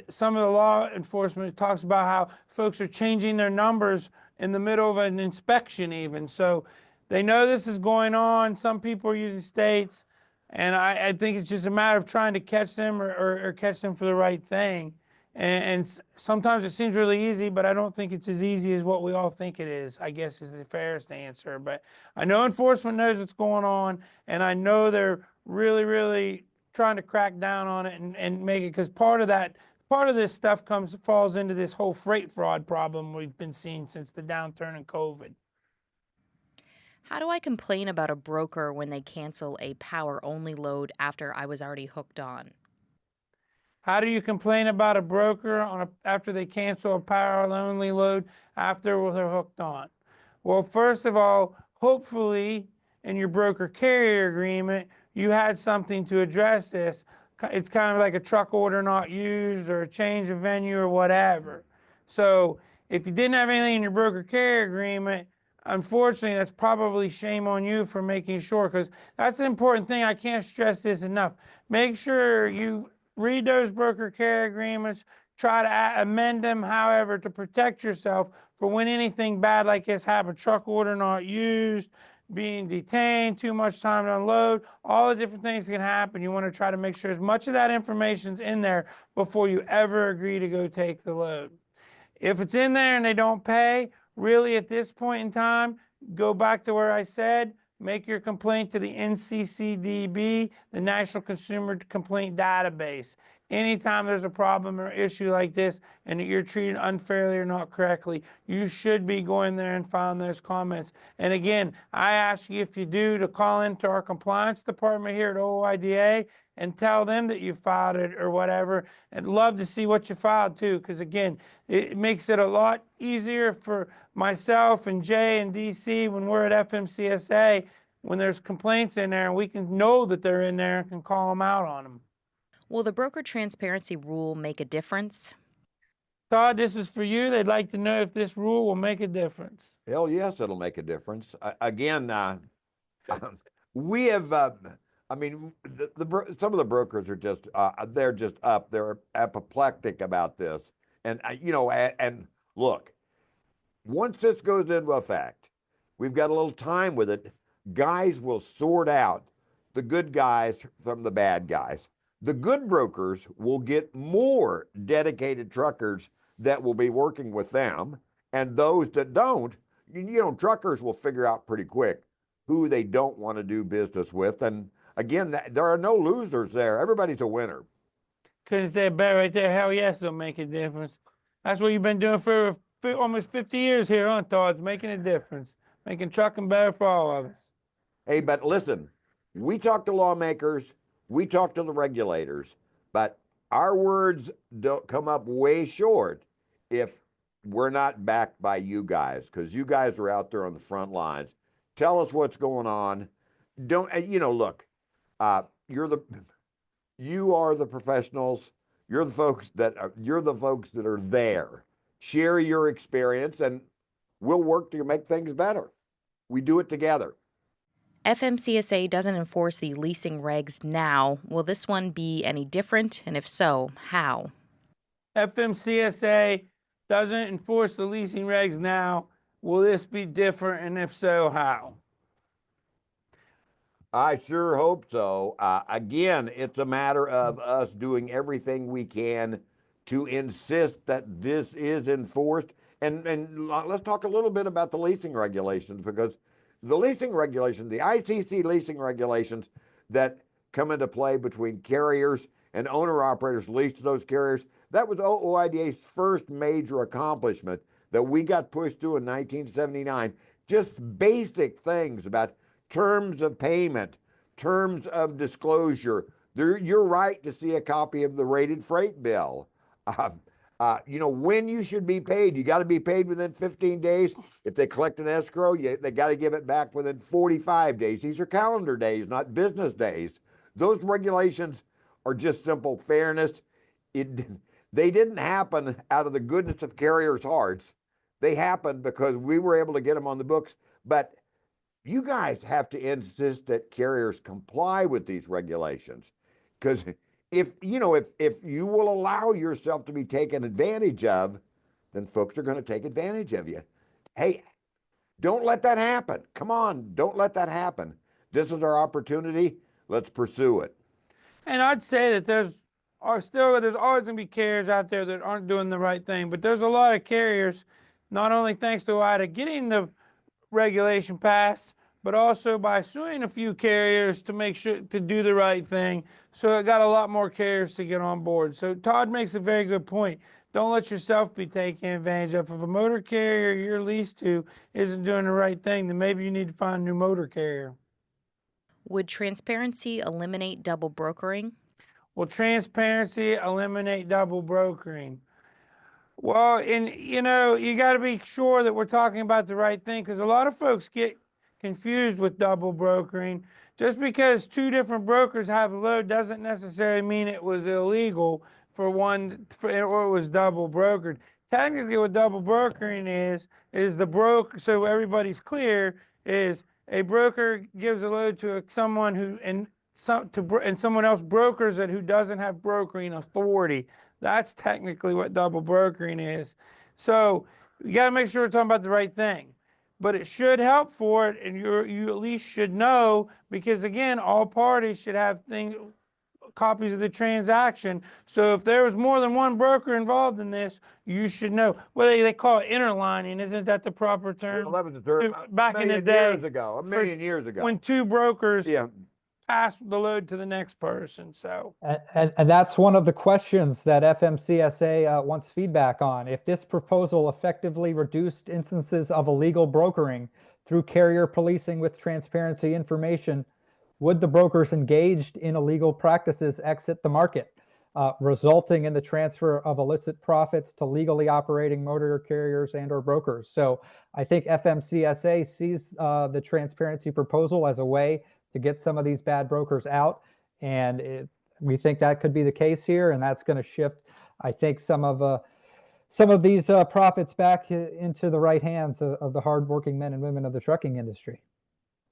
Some of the law enforcement talks about how folks are changing their numbers in the middle of an inspection even. So they know this is going on. Some people are using states, and I think it's just a matter of trying to catch them or catch them for the right thing. And sometimes it seems really easy, but I don't think it's as easy as what we all think it is, I guess is the fairest answer. But I know enforcement knows what's going on, and I know they're really, really trying to crack down on it and make it, because part of this stuff falls into this whole freight fraud problem we've been seeing since the downturn in COVID. How do I complain about a broker when they cancel a power-only load after I was already hooked on? How do you complain about a broker after they cancel a power-only load after they're hooked on? Well, first of all, hopefully in your broker carrier agreement, you had something to address this. It's kind of like a truck order not used or a change of venue or whatever. So if you didn't have anything in your broker carrier agreement, unfortunately, that's probably shame on you for making sure, because that's the important thing. I can't stress this enough. Make sure you read those broker carrier agreements, try to amend them, however, to protect yourself for when anything bad like this happens. Truck order not used, being detained, too much time to unload, all the different things can happen. You want to try to make sure as much of that information's in there before you ever agree to go take the load. If it's in there and they don't pay, really at this point in time, go back to where I said, make your complaint to the NCCDB, the National Consumer Complaint Database. Anytime there's a problem or issue like this and you're treated unfairly or not correctly, you should be going there and filing those comments. And again, I ask you, if you do, to call into our compliance department here at OOIDA and tell them that you filed it or whatever. I'd love to see what you filed too, because again, it makes it a lot easier for myself and Jay and DC when we're at FMCSA, when there's complaints in there, and we can know that they're in there and can call them out on them. Will the broker transparency rule make a difference? Todd, this is for you. They'd like to know if this rule will make a difference. Hell yes, it'll make a difference. Again, we have, I mean, some of the brokers are just, they're just up. They're apoplectic about this. And, you know, and look, once this goes into effect, we've got a little time with it. Guys will sort out the good guys from the bad guys. The good brokers will get more dedicated truckers that will be working with them. And those that don't, you know, truckers will figure out pretty quick who they don't want to do business with. And again, there are no losers there. Everybody's a winner. Couldn't say it better right there. Hell yes, it'll make a difference. That's what you've been doing for almost 50 years here, huh, Todd? It's making a difference. Making trucking better for all of us. Hey, but listen, we talk to lawmakers, we talk to the regulators, but our words don't come up way short if we're not backed by you guys, because you guys are out there on the front lines. Tell us what's going on. Don't, you know, look, you are the professionals. You're the folks that are there. Share your experience and we'll work to make things better. We do it together. FMCSA doesn't enforce the leasing regs now. Will this one be any different? And if so, how? FMCSA doesn't enforce the leasing regs now. Will this be different? And if so, how? I sure hope so. Again, it's a matter of us doing everything we can to insist that this is enforced. And let's talk a little bit about the leasing regulations, because the leasing regulations, the ICC leasing regulations that come into play between carriers and owner-operators leased to those carriers, that was OOIDA's first major accomplishment that we got pushed through in 1979. Just basic things about terms of payment, terms of disclosure. You're right to see a copy of the rated freight bill. You know, when you should be paid. You got to be paid within 15 days. If they collect an escrow, they got to give it back within 45 days. These are calendar days, not business days. Those regulations are just simple fairness. They didn't happen out of the goodness of carriers' hearts. They happened because we were able to get them on the books. But you guys have to insist that carriers comply with these regulations. Because if you will allow yourself to be taken advantage of, then folks are going to take advantage of you. Hey, don't let that happen. Come on, don't let that happen. This is our opportunity. Let's pursue it. And I'd say that there's always going to be carriers out there that aren't doing the right thing, but there's a lot of carriers, not only thanks to OOIDA getting the regulation passed, but also by suing a few carriers to make sure to do the right thing. So it got a lot more carriers to get on board. So Todd makes a very good point. Don't let yourself be taken advantage of. If a motor carrier you're leased to isn't doing the right thing, then maybe you need to find a new motor carrier. Would transparency eliminate double brokering? Will transparency eliminate double brokering? Well, and you got to be sure that we're talking about the right thing, because a lot of folks get confused with double brokering. Just because two different brokers have a load doesn't necessarily mean it was illegal or it was double brokered. Technically, what double brokering is the broker, so everybody's clear, is a broker gives a load to someone who and someone else brokers it who doesn't have brokering authority. That's technically what double brokering is. So you got to make sure we're talking about the right thing. But it should help for it, and you at least should know, because again, all parties should have copies of the transaction. So if there was more than one broker involved in this, you should know. Well, they call it interlining. Isn't that the proper term? Well, that was the term Back in the day, a million years ago. when two brokers Yeah. pass the load to the next person. So And that's one of the questions that FMCSA wants feedback on. If this proposal effectively reduced instances of illegal brokering through carrier policing with transparency information, would the brokers engaged in illegal practices exit the market, resulting in the transfer of illicit profits to legally operating motor carriers and or brokers? So I think FMCSA sees the transparency proposal as a way to get some of these bad brokers out. And we think that could be the case here. And that's going to shift, I think, some of these profits back into the right hands of the hardworking men and women of the trucking industry.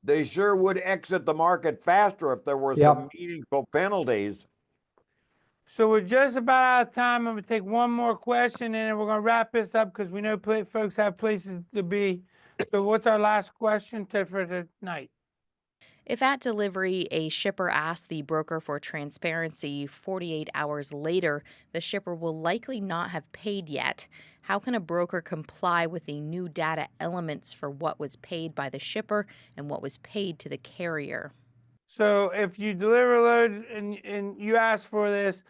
They sure would exit the market faster if there were some meaningful penalties. So we're just about out of time. I'm going to take one more question, and then we're going to wrap this up, because we know folks have places to be. So what's our last question for tonight? If at delivery a shipper asks the broker for transparency 48 hours later, the shipper will likely not have paid yet. How can a broker comply with the new data elements for what was paid by the shipper and what was paid to the carrier? So if you deliver a load and you ask for this,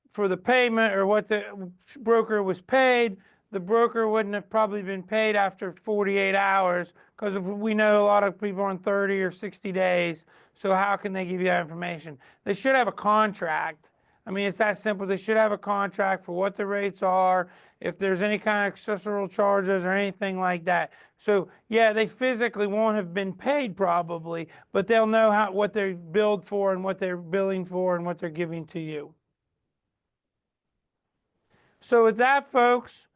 for the payment or what the broker was paid, the broker wouldn't have probably been paid after 48 hours, because we know a lot of people are on 30 or 60 days. So how can they give you that information? They should have a contract. I mean, it's that simple. They should have a contract for what the rates are, if there's any kind of accessorial charges or anything like that. So yeah, they physically won't have been paid probably, but they'll know what they're billed for and what they're billing for and what they're giving to you. So with that, folks,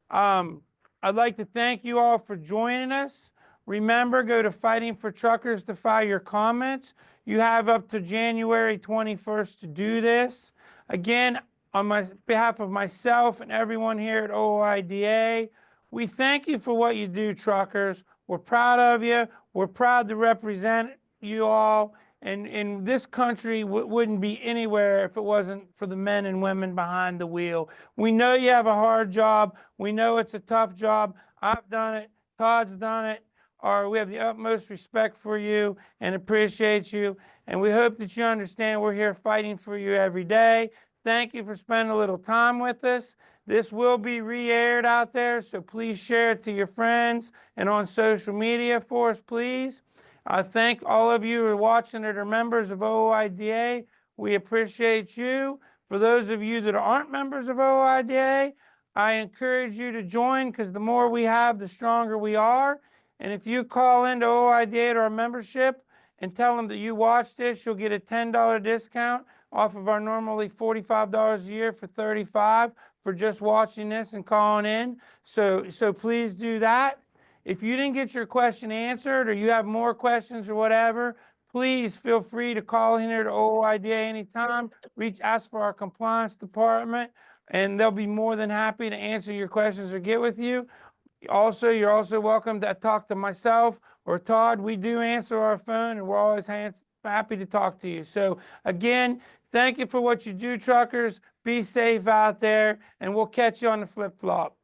I'd like to thank you all for joining us. Remember, go to Fighting for Truckers to file your comments. You have up to January 21st to do this. Again, on behalf of myself and everyone here at OOIDA, we thank you for what you do, truckers. We're proud of you. We're proud to represent you all. And this country wouldn't be anywhere if it wasn't for the men and women behind the wheel. We know you have a hard job. We know it's a tough job. I've done it. Todd's done it. We have the utmost respect for you and appreciate you. And we hope that you understand we're here fighting for you every day. Thank you for spending a little time with us. This will be re-aired out there, so please share it to your friends and on social media for us, please. I thank all of you who are watching that are members of OOIDA. We appreciate you. For those of you that aren't members of OOIDA, I encourage you to join, because the more we have, the stronger we are. And if you call into OOIDA to our membership and tell them that you watched this, you'll get a $10 discount off of our normally $45 a year for $35 for just watching this and calling in. So please do that. if you didn't get your question answered or you have more questions or whatever, please feel free to call in here to OOIDA anytime. Ask for our compliance department, and they'll be more than happy to answer your questions or get with you. Also, you're also welcome to talk to myself or Todd. We do answer our phone, and we're always happy to talk to you. So again, thank you for what you do, truckers. Be safe out there, and we'll catch you on the flip-flop.